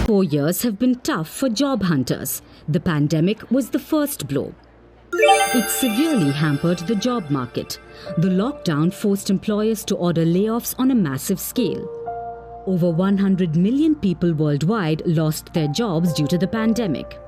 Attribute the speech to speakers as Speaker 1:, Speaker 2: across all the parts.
Speaker 1: 4 years have been tough for job hunters. The pandemic was the first blow. It severely hampered the job market. The lockdown forced employers to order layoffs on a massive scale. Over 100 million people worldwide lost their jobs due to the pandemic.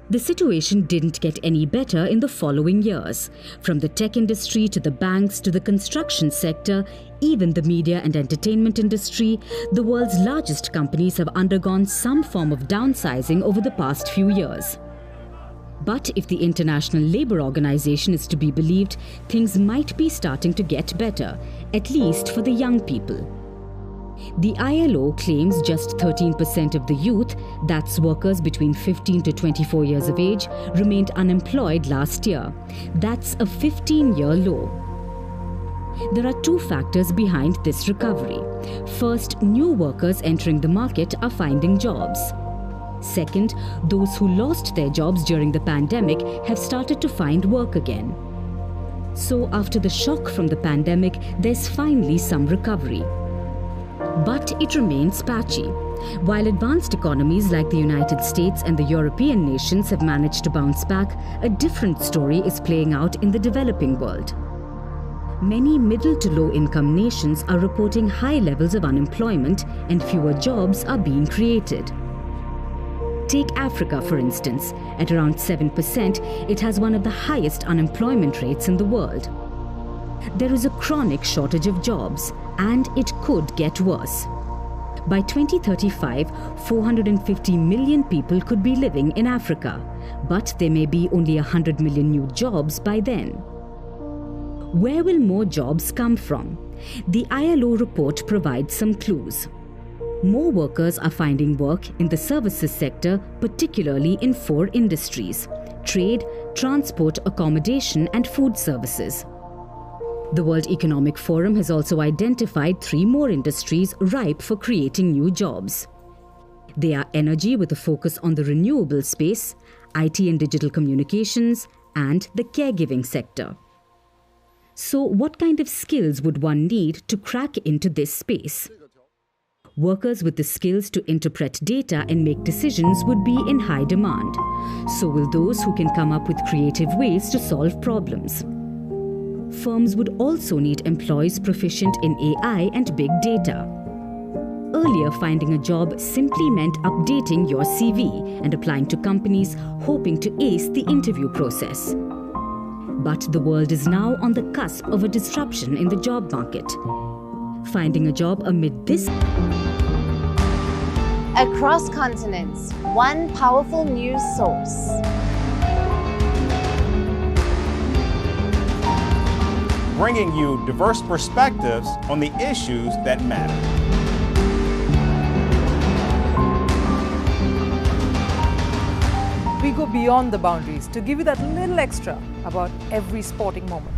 Speaker 1: The situation didn't get any better in the following years. From the tech industry to the banks to the construction sector, even the media and entertainment industry, the world's largest companies have undergone some form of downsizing over the past few years. But if the International Labour Organization is to be believed, things might be starting to get better, at least for the young people. The ILO claims just 13% of the youth, that's workers between 15 to 24 years of age, remained unemployed last year. That's a 15-year low. There are two factors behind this recovery. First, new workers entering the market are finding jobs. Second, those who lost their jobs during the pandemic have started to find work again. So after the shock from the pandemic, there's finally some recovery. But it remains patchy. While advanced economies like the United States and the European nations have managed to bounce back, a different story is playing out in the developing world. Many middle to low income nations are reporting high levels of unemployment and fewer jobs are being created. Take Africa, for instance. At around 7%, it has one of the highest unemployment rates in the world. There is a chronic shortage of jobs, and it could get worse. By 2035, 450 million people could be living in Africa, but there may be only 100 million new jobs by then. Where will more jobs come from? The ILO report provides some clues. More workers are finding work in the services sector, particularly in 4 industries: trade, transport, accommodation, and food services. The World Economic Forum has also identified 3 more industries ripe for creating new jobs. They are energy with a focus on the renewable space, IT and digital communications, and the caregiving sector. So what kind of skills would one need to crack into this space? Workers with the skills to interpret data and make decisions would be in high demand. So will those who can come up with creative ways to solve problems. Firms would also need employees proficient in AI and big data. Earlier, finding a job simply meant updating your CV and applying to companies hoping to ace the interview process. But the world is now on the cusp of a disruption in the job market. Finding a job amid this.
Speaker 2: Across continents, one powerful news source.
Speaker 3: Bringing you diverse perspectives on the issues that matter.
Speaker 4: We go beyond the boundaries to give you that little extra about every sporting moment.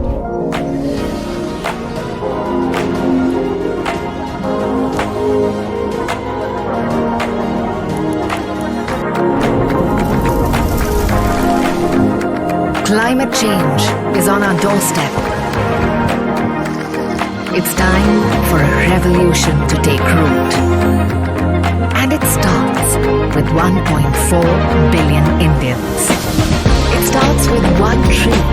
Speaker 5: Climate change is on our doorstep. It's time for a revolution to take root. And it starts with 1.4 billion Indians. It starts with one tree